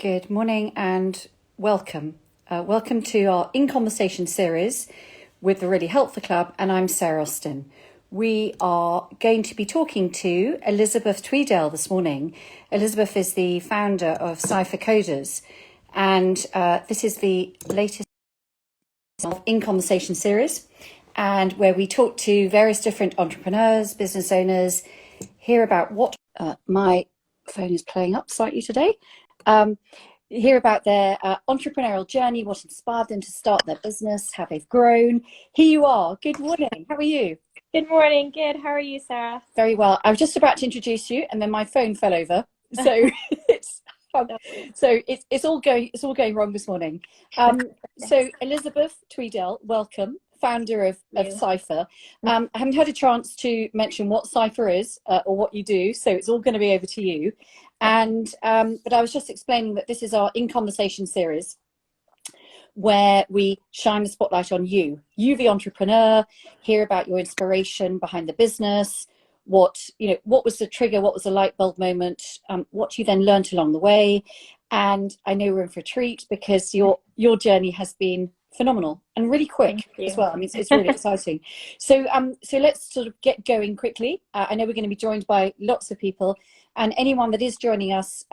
Good morning and welcome. Welcome to our In Conversation series with the Really Helpful Club, and I'm Sarah Austin. We are going to be talking to Elizabeth Tweedale this morning. Elizabeth is the founder of Cypher Coders, and this is the latest of In Conversation series, and where we talk to various different entrepreneurs, business owners, hear about what my phone is playing up slightly today. Hear about their entrepreneurial journey, what inspired them to start their business, how they've grown. Here you are. Good morning. How are you? Good morning. Good. How are you, Sarah? Very well. I was just about to introduce you, and then my phone fell over. So it's all going wrong this morning. So Elizabeth Tweedale, welcome, founder of Cypher. I haven't had a chance to mention what Cypher is or what you do, so it's all going to be over to you. And but I was just explaining that this is our In Conversation series, where we shine the spotlight on you, the entrepreneur, hear about your inspiration behind the business, what was the trigger, what was the light bulb moment, what you then learned along the way. And I know we're in for a treat because your journey has been phenomenal and really quick as well. I mean, it's really exciting. So let's sort of get going quickly. I know we're going to be joined by lots of people, and anyone that is joining us,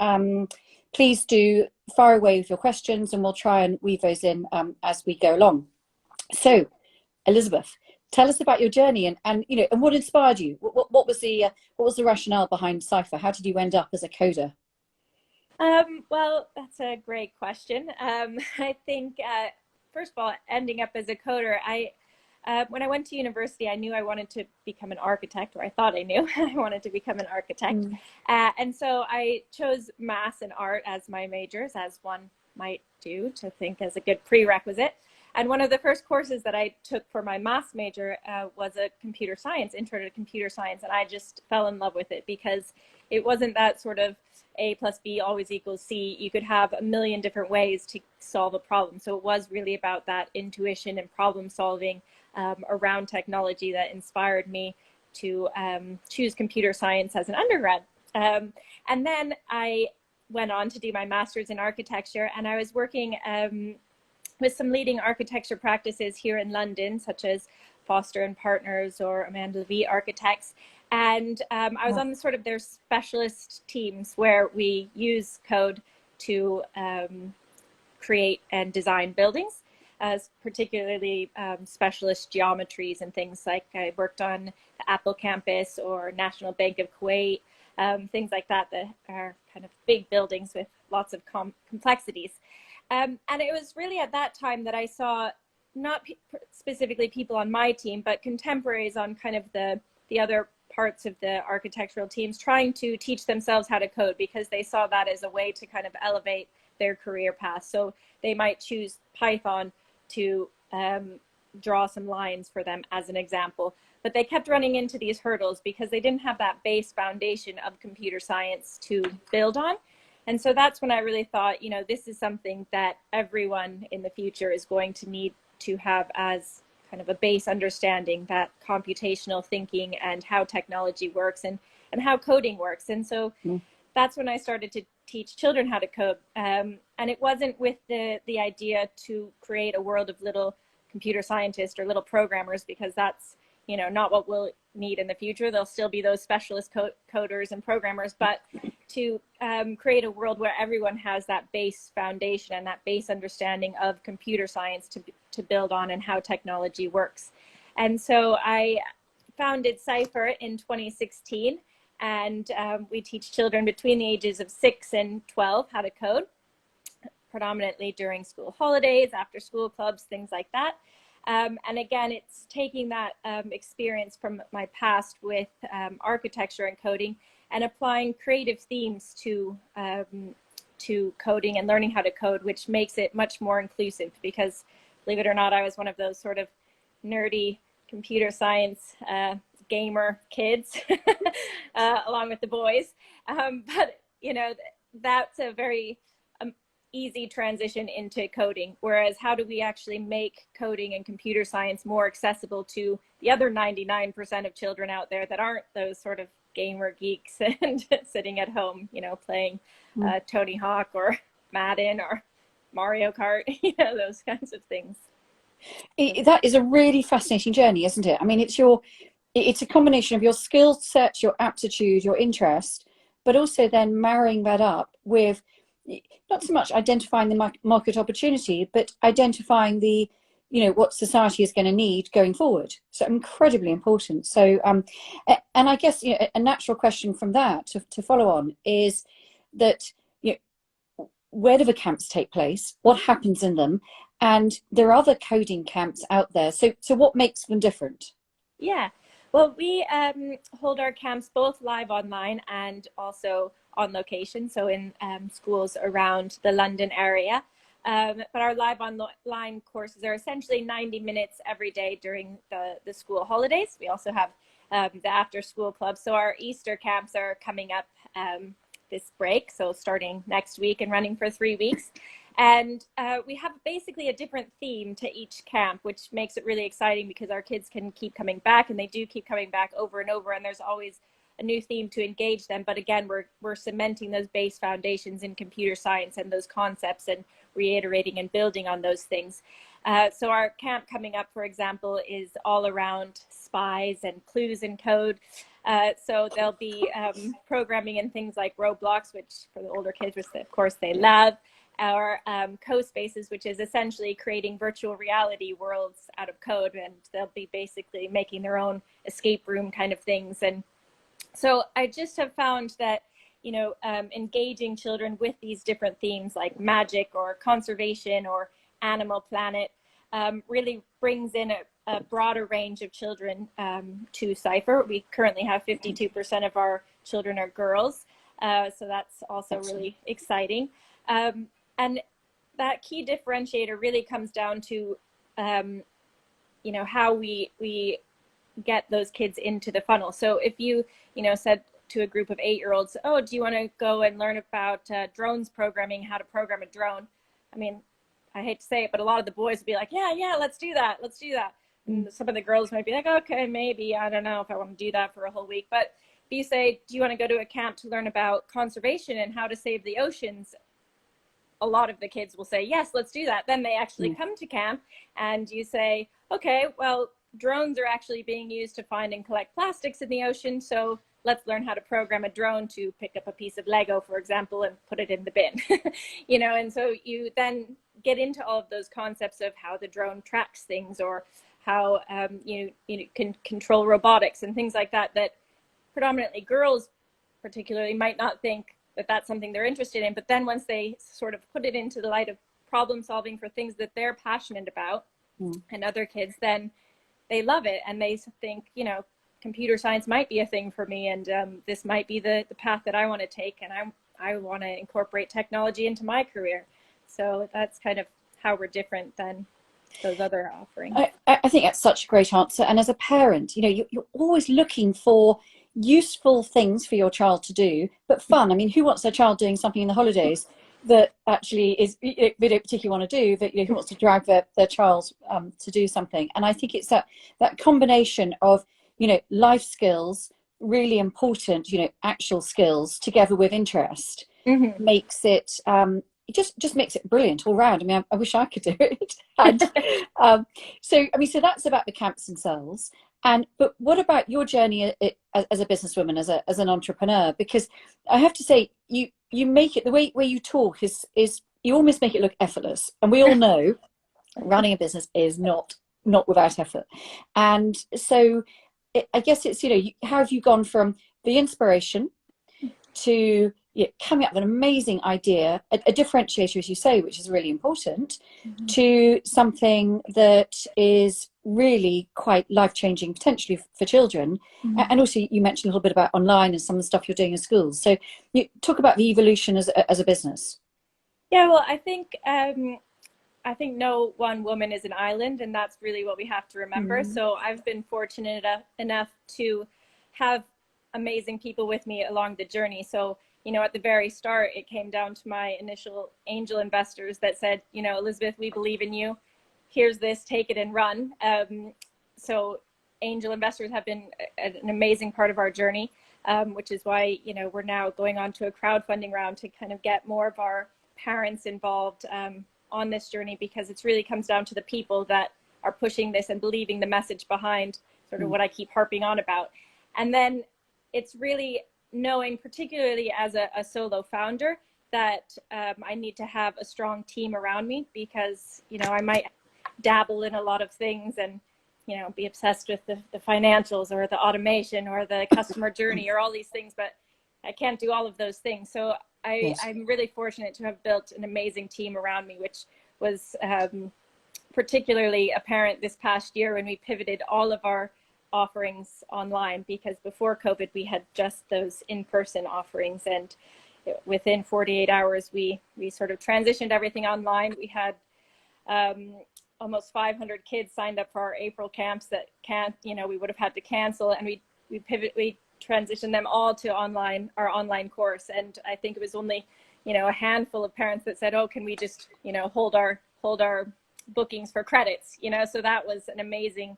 please do fire away with your questions, and we'll try and weave those in as we go along. So, Elizabeth, tell us about your journey and what inspired you. What was the rationale behind Cypher? How did you end up as a coder? Well, that's a great question. I think first of all, ending up as a coder, when I went to university, I knew I wanted to become an architect, or I thought I knew I wanted to become an architect. And so I chose maths and art as my majors, as one might do to think as a good prerequisite. And one of the first courses that I took for my maths major was a computer science, intro to computer science. And I just fell in love with it because it wasn't that sort of A plus B always equals C. You could have a million different ways to solve a problem. So it was really about that intuition and problem solving around technology that inspired me to choose computer science as an undergrad. And then I went on to do my master's in architecture, and I was working with some leading architecture practices here in London, such as Foster and Partners or Amanda Levy Architects. And I was on sort of their specialist teams where we use code to create and design buildings, as particularly specialist geometries and things like I worked on the Apple campus or National Bank of Kuwait, things like that are kind of big buildings with lots of complexities. And it was really at that time that I saw not specifically people on my team, but contemporaries on kind of the other parts of the architectural teams trying to teach themselves how to code, because they saw that as a way to kind of elevate their career path. So they might choose Python to draw some lines for them as an example, but they kept running into these hurdles because they didn't have that base foundation of computer science to build on. And so that's when I really thought, this is something that everyone in the future is going to need to have as kind of a base understanding, that computational thinking and how technology works and how coding works. And so that's when I started to teach children how to code. And it wasn't with the idea to create a world of little computer scientists or little programmers, because that's, not what we'll need in the future. There'll still be those specialist coders and programmers, but to create a world where everyone has that base foundation and that base understanding of computer science to build on and how technology works. And so I founded Cypher in 2016, and we teach children between the ages of 6 and 12 how to code, predominantly during school holidays, after school clubs, things like that. And again, it's taking that experience from my past with architecture and coding and applying creative themes to coding and learning how to code, which makes it much more inclusive, because believe it or not, I was one of those sort of nerdy computer science gamer kids along with the boys. But, that's a very easy transition into coding. Whereas how do we actually make coding and computer science more accessible to the other 99% of children out there that aren't those sort of gamer geeks and sitting at home, playing Tony Hawk or Madden or Mario Kart, you know, those kinds of things. That is a really fascinating journey, isn't it? I mean, it's a combination of your skill set, your aptitude, your interest, but also then marrying that up with not so much identifying the market opportunity, but identifying the, what society is going to need going forward. So incredibly important. So, and I guess, a natural question from that to follow on is that, where do the camps take place? What happens in them? And there are other coding camps out there. So what makes them different? Yeah, well, we hold our camps both live online and also on location, so in schools around the London area. But our live online courses are essentially 90 minutes every day during the school holidays. We also have the after school club. So our Easter camps are coming up this break, so starting next week and running for 3 weeks. And we have basically a different theme to each camp, which makes it really exciting because our kids can keep coming back, and they do keep coming back over and over, and there's always a new theme to engage them. But again, we're cementing those base foundations in computer science and those concepts and reiterating and building on those things. So our camp coming up, for example, is all around spies and clues and code. So there'll be programming in things like Roblox, which for the older kids, which of course they love. Our CoSpaces, which is essentially creating virtual reality worlds out of code, and they'll be basically making their own escape room kind of things. And so I just have found that, engaging children with these different themes like magic or conservation or Animal Planet really brings in a broader range of children to Cypher. We currently have 52% of our children are girls, so that's also really exciting. And that key differentiator really comes down to, how we get those kids into the funnel. So if you, said to a group of 8-year-olds, oh, do you want to go and learn about drones programming, how to program a drone? I mean, I hate to say it, but a lot of the boys would be like, yeah, let's do that. Let's do that. And some of the girls might be like, okay, maybe, I don't know if I want to do that for a whole week. But if you say, do you want to go to a camp to learn about conservation and how to save the oceans? A lot of the kids will say, yes, let's do that. Then they actually come to camp, and you say, okay, well, drones are actually being used to find and collect plastics in the ocean. So let's learn how to program a drone to pick up a piece of Lego, for example, and put it in the bin. And so you then get into all of those concepts of how the drone tracks things, or how you can control robotics and things like that, that predominantly girls particularly might not think that that's something they're interested in. But then once they sort of put it into the light of problem solving for things that they're passionate about, and other kids, then they love it, and they think, computer science might be a thing for me, and this might be the path that I want to take, and I want to incorporate technology into my career. So that's kind of how we're different than those other offerings. I think that's such a great answer. And as a parent, you're always looking for useful things for your child to do, but fun. I mean, who wants their child doing something in the holidays that actually is they don't particularly want to do, that who wants to drag their child to do something? And I think it's that combination of life skills, really important, actual skills, together with interest, makes it it just makes it brilliant all round. I mean, I wish I could do it. And so that's about the camps themselves. But what about your journey as a businesswoman, as an entrepreneur? Because I have to say, you make it, the way you talk is you almost make it look effortless. And we all know running a business is not without effort. And so I guess it's, how have you gone from the inspiration to coming up with an amazing idea, a differentiator, as you say, which is really important, to something that is really quite life-changing potentially for children. And also you mentioned a little bit about online and some of the stuff you're doing in schools. So you talk about the evolution as a business. Yeah, well, I think no one woman is an island, and that's really what we have to remember. So I've been fortunate enough to have amazing people with me along the journey. So at the very start, it came down to my initial angel investors that said, Elizabeth, we believe in you. Here's this, take it and run. So angel investors have been an amazing part of our journey, which is why, we're now going on to a crowdfunding round to kind of get more of our parents involved on this journey, because it really comes down to the people that are pushing this and believing the message behind sort of what I keep harping on about. And then it's really knowing, particularly as a solo founder, that I need to have a strong team around me, because, you know, I might dabble in a lot of things and, you know, be obsessed with the financials or the automation or the customer journey or all these things, but I can't do all of those things. So I'm really fortunate to have built an amazing team around me, which was particularly apparent this past year when we pivoted all of our offerings online, because before COVID we had just those in-person offerings, and within 48 hours we sort of transitioned everything online. We had almost 500 kids signed up for our April camps that we would have had to cancel, and we transitioned them all to our online course. And I think it was only, you know, a handful of parents that said, oh, can we just, you know, hold our bookings for credits, you know. So that was an amazing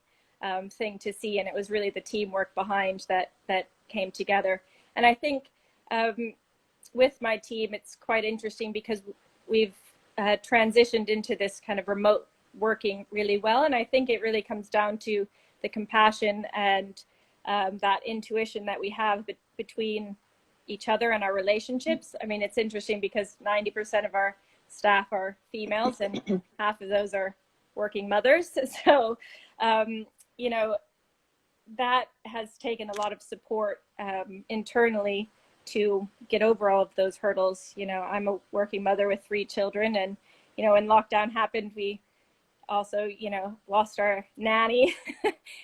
thing to see, and it was really the teamwork behind that came together. And I think with my team, it's quite interesting because we've transitioned into this kind of remote working really well, and I think it really comes down to the compassion and that intuition that we have between each other and our relationships. I mean, it's interesting because 90% of our staff are females and half of those are working mothers. So, you know, that has taken a lot of support internally to get over all of those hurdles. You know, I'm a working mother with 3 children, and, you know, when lockdown happened, we also, you know, lost our nanny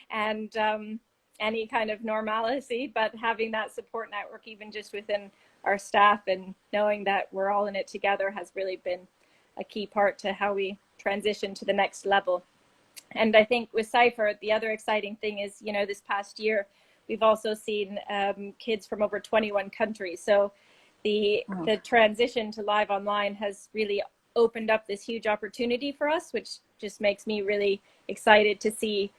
and any kind of normalcy, but having that support network, even just within our staff, and knowing that we're all in it together, has really been a key part to how we transition to the next level. And I think with Cypher, the other exciting thing is, you know, this past year, we've also seen kids from over 21 countries. So the transition to live online has really opened up this huge opportunity for us, which just makes me really excited to see,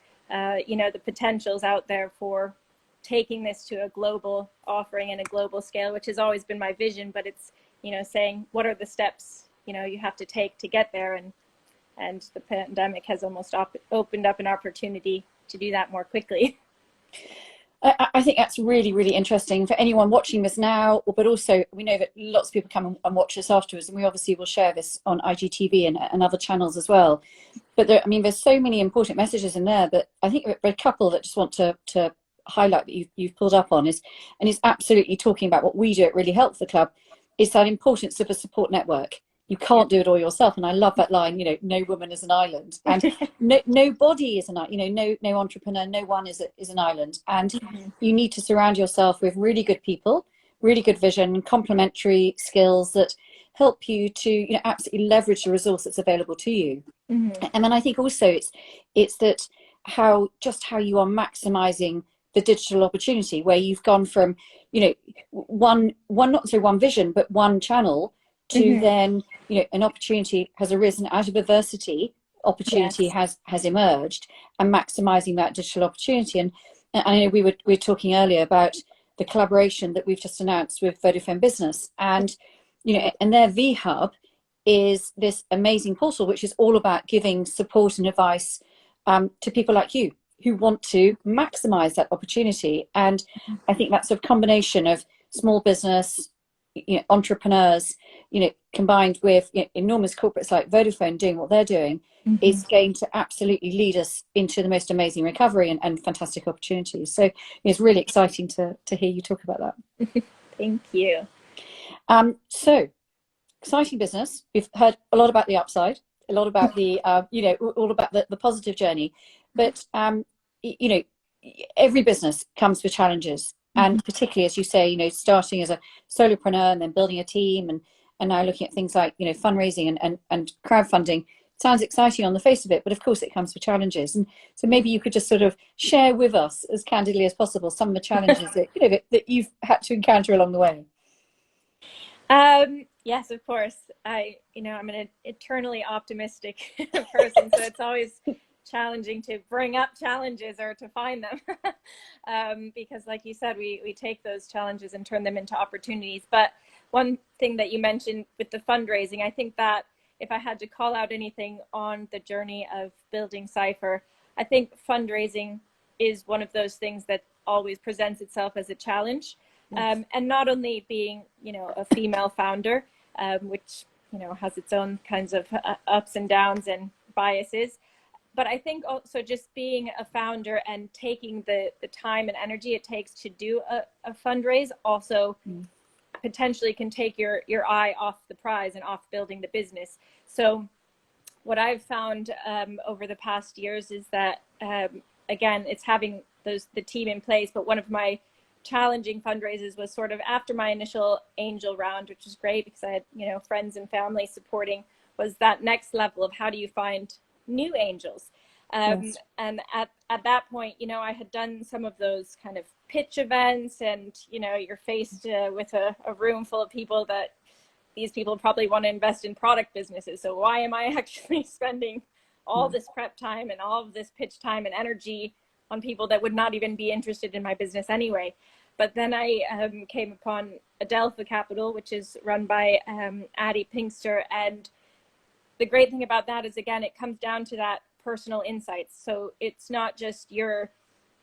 you know, the potentials out there for taking this to a global offering and a global scale, which has always been my vision. But it's, you know, saying what are the steps, you know, you have to take to get there. And the pandemic has almost opened up an opportunity to do that more quickly. I think that's really, really interesting for anyone watching this now, but also we know that lots of people come and watch this afterwards, and we obviously will share this on IGTV and other channels as well. But I mean, there's so many important messages in there, but I think a couple that just want to highlight that you've pulled up on is absolutely talking about what we do at Really Help the Club, is that importance of a support network. You can't do it all yourself. And I love that line, you know, no woman is an island, and no body is an island, you know, no entrepreneur, no one is an island. And you need to surround yourself with really good people, really good vision, complementary skills that help you to, you know, absolutely leverage the resource that's available to you. And then I think also it's that how you are maximizing the digital opportunity, where you've gone from, you know, one not so one vision, but one channel to then, you know, an opportunity has arisen out of adversity, opportunity has emerged, and maximizing that digital opportunity. And I know we were talking earlier about the collaboration that we've just announced with Vodafone Business, and, you know, and their VHub is this amazing portal which is all about giving support and advice to people like you who want to maximize that opportunity. And I think that's a combination of small business, you know, entrepreneurs, you know, combined with, you know, enormous corporates like Vodafone doing what they're doing, is going to absolutely lead us into the most amazing recovery and fantastic opportunities. So it's really exciting to hear you talk about that. Thank you. So exciting business. We've heard a lot about the upside, a lot about the, you know, all about the positive journey. But, you know, every business comes with challenges. And particularly, as you say, you know, starting as a solopreneur and then building a team and now looking at things like, you know, fundraising and crowdfunding. Sounds exciting on the face of it, but of course it comes with challenges. And so maybe you could just sort of share with us as candidly as possible some of the challenges that, you know, that you've had to encounter along the way. Yes, of course. You know, I'm an eternally optimistic person, so it's always challenging to bring up challenges or to find them because, like you said, we take those challenges and turn them into opportunities. But one thing that you mentioned with the fundraising, I think that if I had to call out anything on the journey of building Cypher, I think fundraising is one of those things that always presents itself as a challenge. Yes. And not only being, a female founder, which, has its own kinds of ups and downs and biases, but I think also just being a founder and taking the time and energy it takes to do a fundraise also potentially can take your eye off the prize and off building the business. So what I've found over the past years is that, again, it's having the team in place. But one of my challenging fundraisers was sort of after my initial angel round, which was great because I had, friends and family supporting, was that next level of how do you find new angels? Yes. And at that point, I had done some of those kind of pitch events, and, you're faced with a room full of people that these people probably want to invest in product businesses. So why am I actually spending all this prep time and all of this pitch time and energy on people that would not even be interested in my business anyway? But then I came upon Adelpha Capital, which is run by Addie Pinkster. And the great thing about that is, again, it comes down to that personal insights. So it's not just you're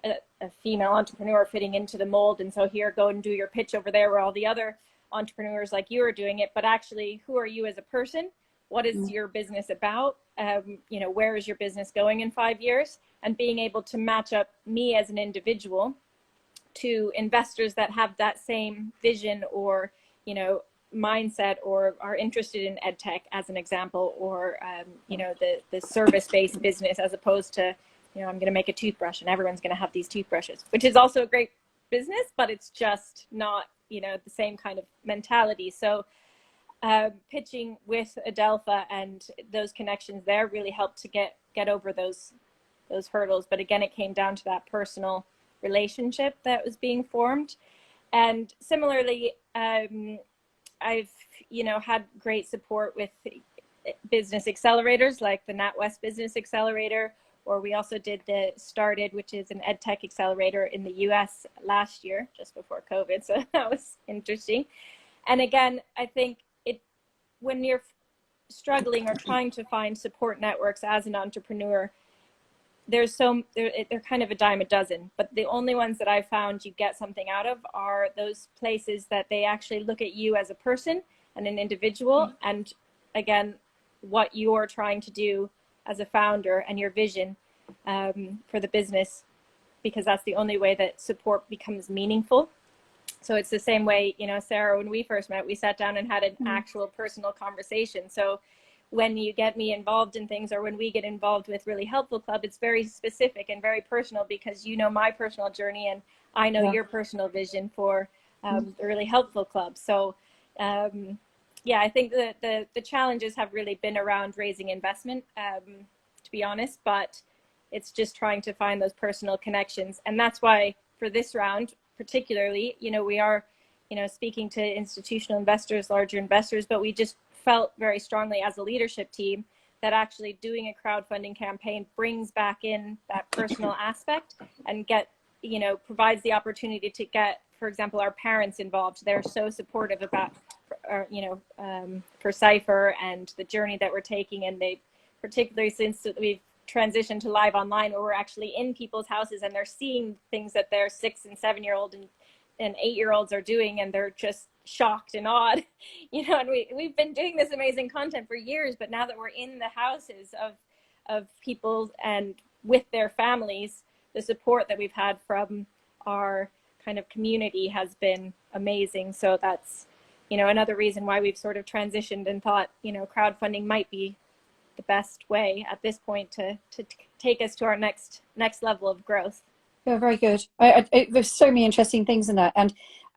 a female entrepreneur fitting into the mold, and so here, go and do your pitch over there where all the other entrepreneurs like you are doing it, but actually, who are you as a person? What is your business about? Where is your business going in 5 years? And being able to match up me as an individual to investors that have that same vision or, mindset, or are interested in ed tech, as an example, or, the service-based business, as opposed to, I'm going to make a toothbrush and everyone's going to have these toothbrushes, which is also a great business, but it's just not, the same kind of mentality. So pitching with Adelpha and those connections there really helped to get over those hurdles. But again, it came down to that personal relationship that was being formed. And similarly, I've had great support with business accelerators like the NatWest Business Accelerator, or we also did the Started, which is an ed tech accelerator in the US last year, just before COVID. So that was interesting. And again, I think when you're struggling or trying to find support networks as an entrepreneur, they're kind of a dime a dozen, but the only ones that I've found you get something out of are those places that they actually look at you as a person and an individual, and again, what you're trying to do as a founder and your vision for the business, because that's the only way that support becomes meaningful. So it's the same way, Sarah, when we first met, we sat down and had an actual personal conversation. So when you get me involved in things, or when we get involved with Really Helpful Club, it's very specific and very personal, because my personal journey and I know your personal vision for the Really Helpful Club. So I think the challenges have really been around raising investment, to be honest, but it's just trying to find those personal connections. And that's why for this round, particularly, we are, speaking to institutional investors, larger investors, but we just felt very strongly as a leadership team that actually doing a crowdfunding campaign brings back in that personal aspect and provides the opportunity to get, for example, our parents involved. They're so supportive about, for Cypher and the journey that we're taking. And they, particularly since we've transitioned to live online, where we're actually in people's houses and they're seeing things that their 6 and 7-year-old and 8-year-olds are doing, and they're just shocked and awed, and we've been doing this amazing content for years, but now that we're in the houses of people and with their families, the support that we've had from our kind of community has been amazing. So that's, another reason why we've sort of transitioned and thought, crowdfunding might be the best way at this point to take us to our next level of growth. Yeah, very good. There's so many interesting things in that,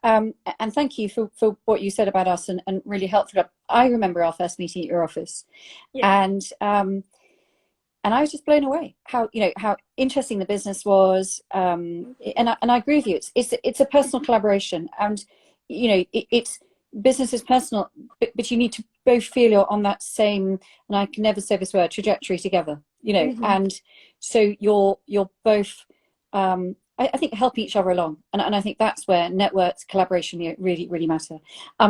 and thank you for what you said about us, and really helpful. I remember our first meeting at your office, and I was just blown away how interesting the business was, and I agree with you. It's a personal collaboration, and it's business is personal, but you need to both feel you're on that same, and I can never say this word, trajectory together. And so you're both I think helping each other along, and I think that's where networks, collaboration, really, really matter.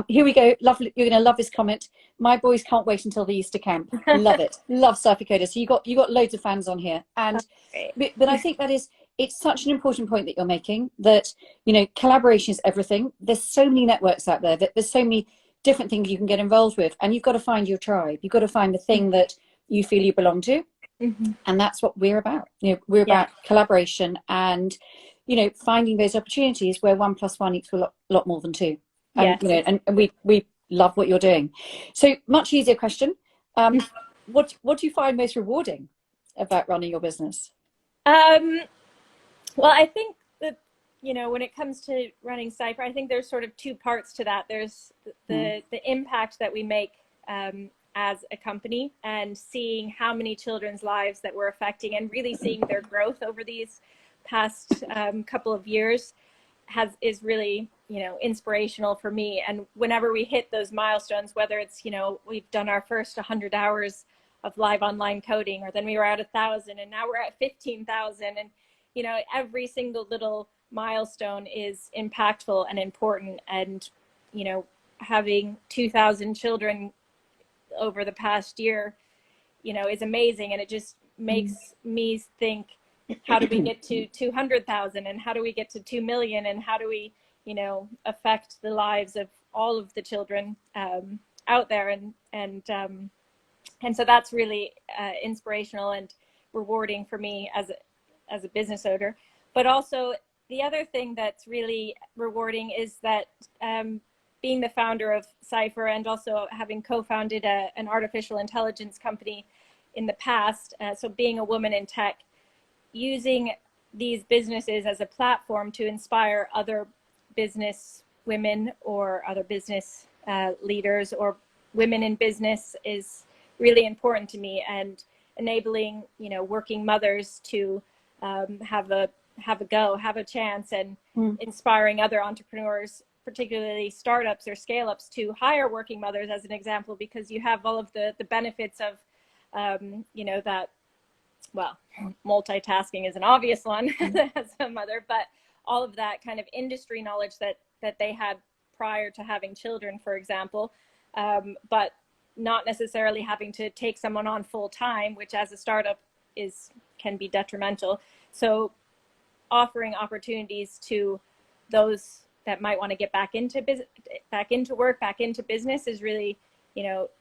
Here we go. Lovely. You're going to love this comment. My boys can't wait until the Easter camp. Love it. Love Cypher Coders. So you got loads of fans on here, and but I think that is, it's such an important point that you're making, that collaboration is everything. There's so many networks out there, that there's so many different things you can get involved with, and you've got to find your tribe. You've got to find the thing that you feel you belong to. And that's what we're about. We're about collaboration and, finding those opportunities where 1 + 1 equals a lot more than 2. And, and we love what you're doing. So much easier question. What do you find most rewarding about running your business? Well, I think that, when it comes to running Cypher, I think there's sort of two parts to that. There's the impact that we make, as a company, and seeing how many children's lives that we're affecting, and really seeing their growth over these past couple of years is really, inspirational for me. And whenever we hit those milestones, whether it's, we've done our first 100 hours of live online coding, or then we were at 1,000 and now we're at 15,000. And, every single little milestone is impactful and important. And, having 2,000 children over the past year, is amazing. And it just makes me think, how do we get to 200,000, and how do we get to 2 million, and how do we, affect the lives of all of the children out there? And so that's really inspirational and rewarding for me as a business owner. But also the other thing that's really rewarding is that being the founder of Cypher, and also having co-founded an artificial intelligence company in the past, so being a woman in tech, using these businesses as a platform to inspire other business women or other business leaders or women in business is really important to me. And enabling, working mothers to have a chance, and inspiring other entrepreneurs, particularly startups or scale-ups, to hire working mothers, as an example, because you have all of the benefits of, that, well, multitasking is an obvious one as a mother, but all of that kind of industry knowledge that they had prior to having children, for example, but not necessarily having to take someone on full time, which as a startup can be detrimental. So offering opportunities to those that might want to get back into work, back into business, is really,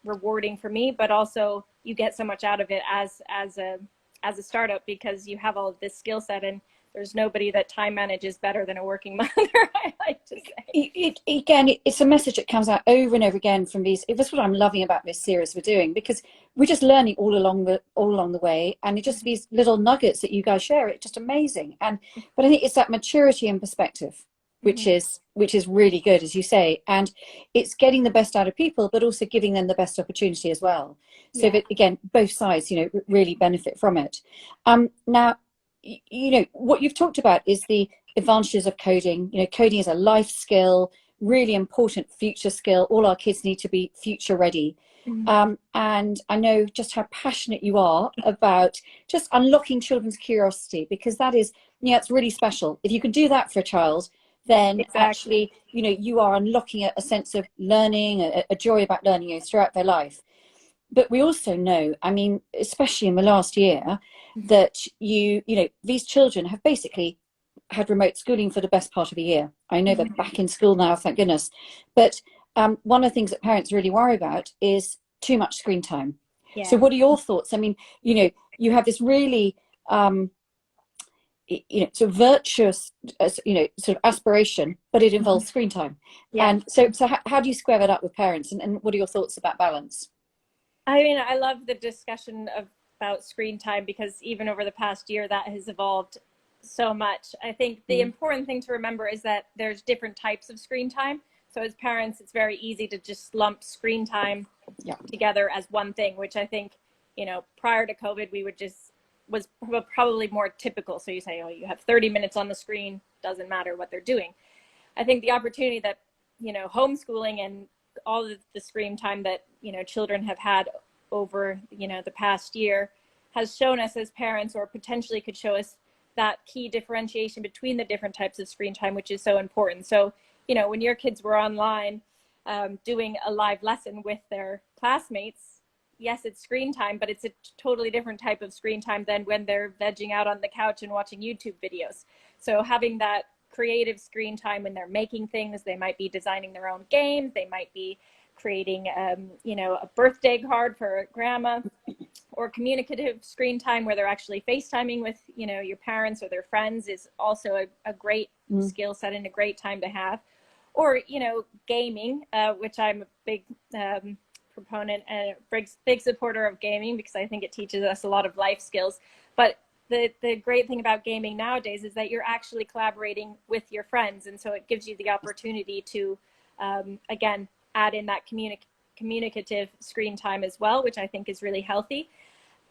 rewarding for me. But also you get so much out of it as a startup, because you have all of this skill set, and there's nobody that time manages better than a working mother, I like to say. It's a message that comes out over and over again from these. That's what I'm loving about this series we're doing, because we're just learning all along the way, and it just these little nuggets that you guys share. It's just amazing. But I think it's that maturity and perspective, which is really good, as you say, and it's getting the best out of people, but also giving them the best opportunity as well. So that, again, both sides, really benefit from it. Now, what you've talked about is the advantages of coding. Coding is a life skill, really important future skill. All our kids need to be future ready. And I know just how passionate you are about just unlocking children's curiosity, because that is, it's really special. If you can do that for a child, then actually, you are unlocking a sense of learning, a joy about learning throughout their life. But we also know, I mean, especially in the last year, that these children have basically had remote schooling for the best part of a year. I know they're back in school now, thank goodness. But one of the things that parents really worry about is too much screen time. Yeah. So what are your thoughts? I mean, you have this really, sort of virtuous, sort of aspiration, but it involves screen time. Yeah. And so how do you square that up with parents? And what are your thoughts about balance? I mean, I love the discussion about screen time, because even over the past year, that has evolved so much. I think the important thing to remember is that there's different types of screen time. So as parents, it's very easy to just lump screen time together as one thing, which I think, prior to COVID, was probably more typical. So you say, oh, you have 30 minutes on the screen, doesn't matter what they're doing. I think the opportunity that, homeschooling and all of the screen time that, children have had over, the past year has shown us as parents, or potentially could show us that key differentiation between the different types of screen time, which is so important. So, you know, when your kids were online doing a live lesson with their classmates, yes, it's screen time, but it's a totally different type of screen time than when they're vegging out on the couch and watching YouTube videos. So having that creative screen time when they're making things, they might be designing their own games, they might be creating, you know, a birthday card for grandma, or communicative screen time where they're actually FaceTiming with, you know, your parents or their friends is also a great skill set and a great time to have. Or, you know, gaming, which I'm a big proponent and big supporter of gaming, because I think it teaches us a lot of life skills. But the great thing about gaming nowadays is that you're actually collaborating with your friends. And so it gives you the opportunity to, again, add in that communicative screen time as well, which I think is really healthy.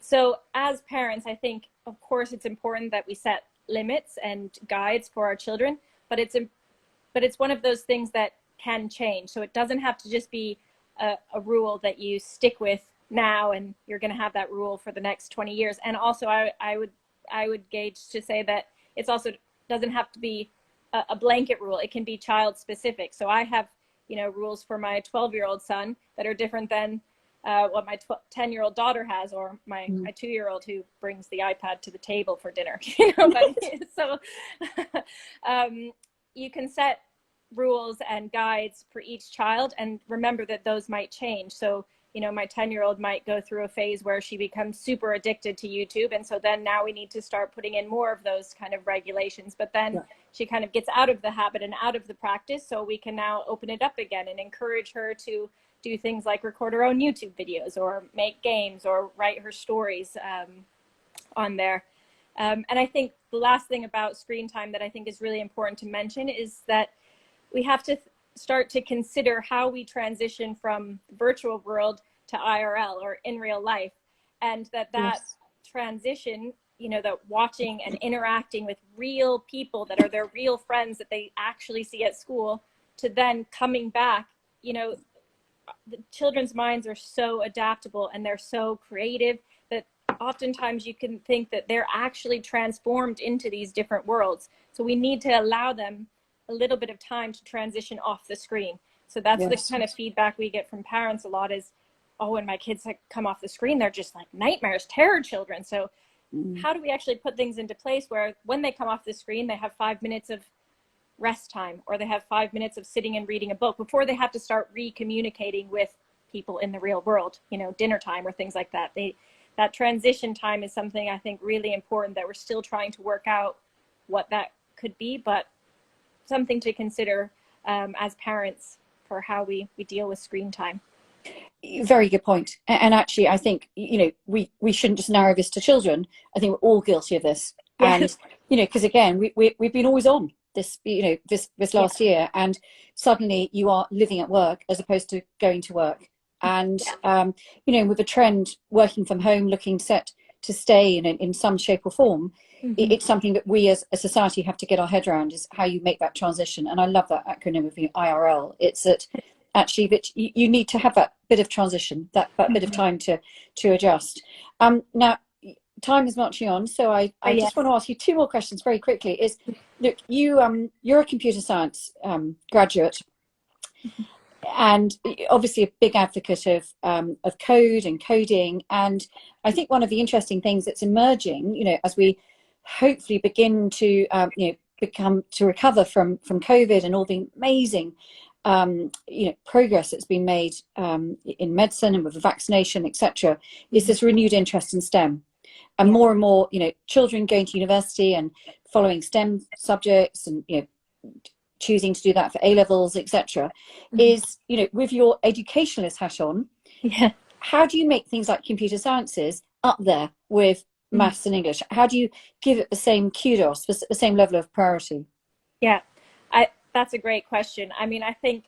So as parents, I think, of course, it's important that we set limits and guides for our children, but it's one of those things that can change. So it doesn't have to just be a rule that you stick with now and you're going to have that rule for the next 20 years. And also I would gauge to say that it's also doesn't have to be a blanket rule. It can be child specific. So I have, you know, rules for my 12-year-old son that are different than what my 10-year-old daughter has, or my 2-year-old who brings the iPad to the table for dinner. You know, but so you can set rules and guides for each child, and remember that those might change. So, you know, my 10-year-old might go through a phase where she becomes super addicted to YouTube, and so then now we need to start putting in more of those kind of regulations. But then she kind of gets out of the habit and out of the practice, so we can now open it up again and encourage her to do things like record her own YouTube videos or make games or write her stories on there. And I think the last thing about screen time that I think is really important to mention is that we have to start to consider how we transition from the virtual world to IRL, or in real life, and that transition, you know, that watching and interacting with real people that are their real friends that they actually see at school, to then coming back, you know, the children's minds are so adaptable and they're so creative that oftentimes you can think that they're actually transformed into these different worlds. So we need to allow them a little bit of time to transition off the screen. So that's the kind of feedback we get from parents a lot is, oh, when my kids come off the screen, they're just like nightmares, terror children. So how do we actually put things into place where when they come off the screen, they have 5 minutes of rest time, or they have 5 minutes of sitting and reading a book before they have to start re-communicating with people in the real world, you know, dinner time or things like that. That transition time is something I think really important that we're still trying to work out what that could be, but something to consider as parents for how we deal with screen time. Very good point. And actually, I think, you know, we shouldn't just narrow this to children. I think we're all guilty of this. And, you know, because again, we've been always on this, you know, this last year, and suddenly you are living at work as opposed to going to work. And, you know, with a trend working from home, looking set to stay in some shape or form, it's something that we as a society have to get our head around, is how you make that transition. And I love that acronym of IRL. It's that actually that you need to have that bit of transition, that bit of time to adjust. Now, time is marching on, so I just want to ask you two more questions very quickly. Is, look, you're a computer science graduate, and obviously a big advocate of code and coding. And I think one of the interesting things that's emerging, you know, as we hopefully begin to you know, recover from COVID and all the amazing you know, progress that's been made in medicine and with the vaccination, etc., is this renewed interest in STEM. And more, you know, children going to university and following STEM subjects, and, you know, choosing to do that for A levels, etc. Is, you know, with your educationalist hat on, how do you make things like computer sciences up there with maths and English? How do you give it the same kudos, the same level of priority? Yeah, that's a great question. I mean, I think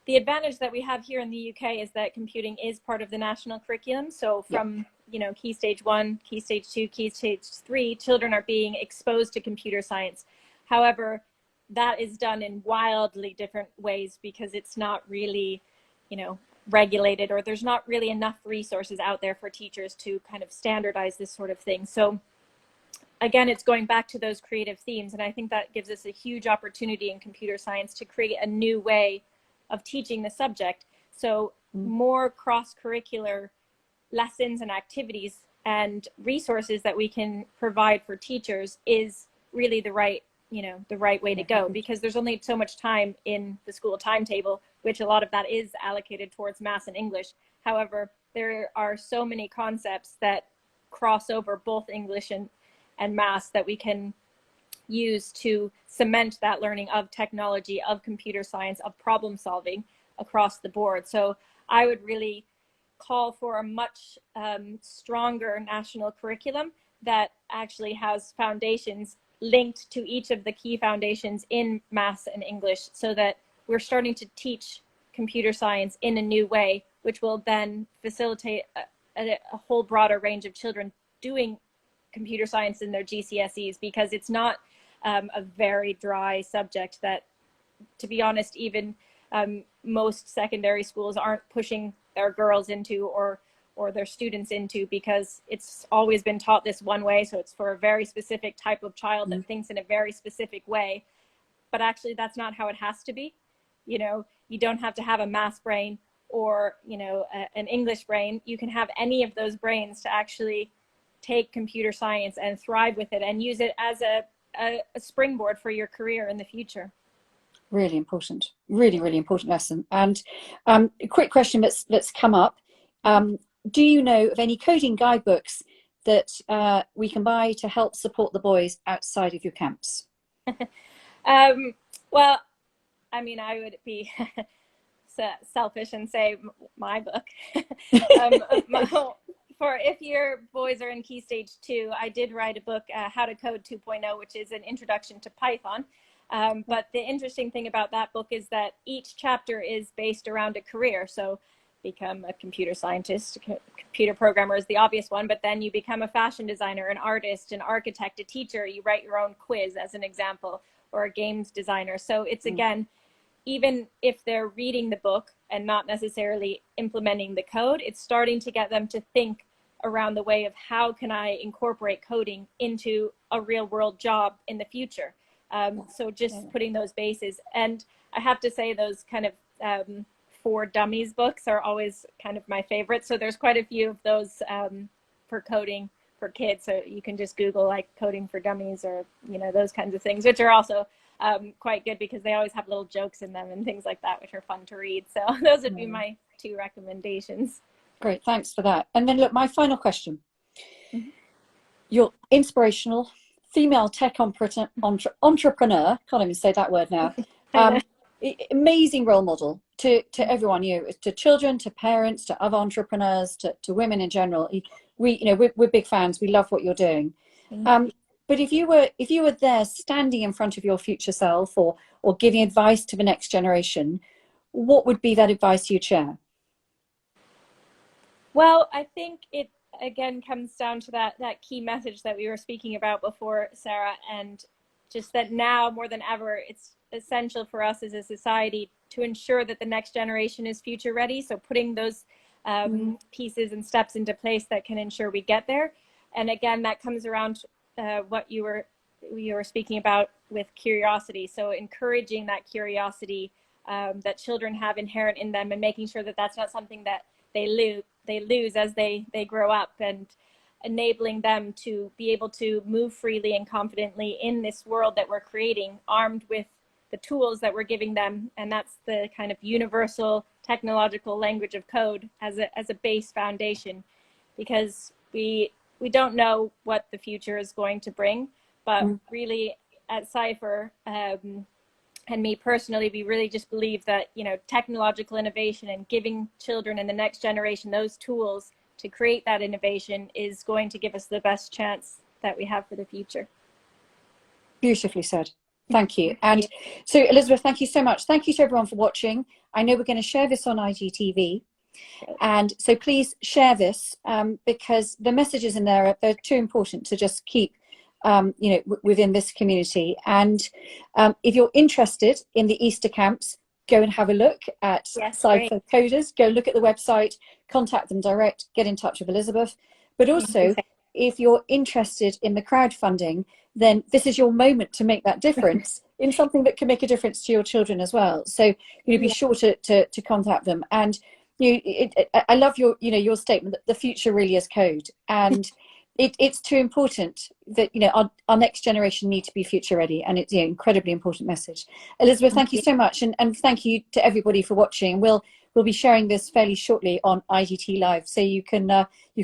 the advantage that we have here in the UK is that computing is part of the national curriculum. So from you know, Key Stage 1, Key Stage 2, Key Stage 3, children are being exposed to computer science. However, that is done in wildly different ways because it's not really, you know, regulated, or there's not really enough resources out there for teachers to kind of standardize this sort of thing. So again, it's going back to those creative themes. And I think that gives us a huge opportunity in computer science to create a new way of teaching the subject. So more cross-curricular lessons and activities and resources that we can provide for teachers is really the right way to go, because there's only so much time in the school timetable, which a lot of that is allocated towards maths and English. However, there are so many concepts that cross over both English and maths that we can use to cement that learning of technology, of computer science, of problem solving across the board. So I would really call for a much stronger national curriculum that actually has foundations linked to each of the key foundations in maths and English, so that we're starting to teach computer science in a new way, which will then facilitate a whole broader range of children doing computer science in their GCSEs, because it's not a very dry subject that, to be honest, even most secondary schools aren't pushing their girls into or their students into, because it's always been taught this one way. So it's for a very specific type of child that thinks in a very specific way. But actually, that's not how it has to be. You know, you don't have to have a math brain or, an English brain. You can have any of those brains to actually take computer science and thrive with it and use it as a springboard for your career in the future. Really important, really, really important lesson. And a quick question that's come up. Do you know of any coding guidebooks that we can buy to help support the boys outside of your camps? Well, I mean, I would be selfish and say my book. For if your boys are in Key Stage 2, I did write a book, How to Code 2.0, which is an introduction to Python. But the interesting thing about that book is that each chapter is based around a career. So become a computer scientist, computer programmer is the obvious one, but then you become a fashion designer, an artist, an architect, a teacher. You write your own quiz as an example, or a games designer. So it's, again, even if they're reading the book and not necessarily implementing the code, it's starting to get them to think around the way of how can I incorporate coding into a real world job in the future. So just putting those bases. And I have to say those kind of for dummies books are always kind of my favorite. So there's quite a few of those for coding for kids. So you can just Google like coding for dummies or, those kinds of things, which are also quite good because they always have little jokes in them and things like that, which are fun to read. So those would be my 2 recommendations. Great, thanks for that. And then look, my final question. You're inspirational, female tech entrepreneur, can't even say that word now. Amazing role model to everyone, to children, to parents, to other entrepreneurs, to women in general. We're big fans. We love what you're doing. But if you were there standing in front of your future self or giving advice to the next generation, what would be that advice you'd share? Well, I think it again comes down to that key message that we were speaking about before, Sarah, and just that now more than ever, it's essential for us as a society to ensure that the next generation is future ready. So putting those pieces and steps into place that can ensure we get there. And again, that comes around what you were speaking about with curiosity. So encouraging that curiosity that children have inherent in them, and making sure that that's not something that they lose as they grow up, and enabling them to be able to move freely and confidently in this world that we're creating, armed with the tools that we're giving them. And that's the kind of universal technological language of code as a base foundation, because we don't know what the future is going to bring, but really at Cypher, and me personally, we really just believe that, technological innovation and giving children and the next generation those tools to create that innovation is going to give us the best chance that we have for the future. Beautifully said. Thank you. And so, Elizabeth, thank you so much. Thank you to everyone for watching. I know we're going to share this on IGTV. And so please share this because the messages in there, they're too important to just keep within this community. And if you're interested in the Easter camps, go and have a look at Cypher Coders. Go look at the website, contact them direct, get in touch with Elizabeth. But also, if you're interested in the crowdfunding, then this is your moment to make that difference in something that can make a difference to your children as well. So, be sure to contact them. And I love your statement that the future really is code, and it's too important that our next generation need to be future ready, and it's an incredibly important message. Elizabeth, thank you so much, and thank you to everybody for watching. We'll be sharing this fairly shortly on IGT Live, so you can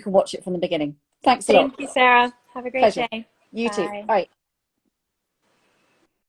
watch it from the beginning. Thanks a lot. Thank you, Sarah. Have a great Pleasure. day. You too. Bye. Bye.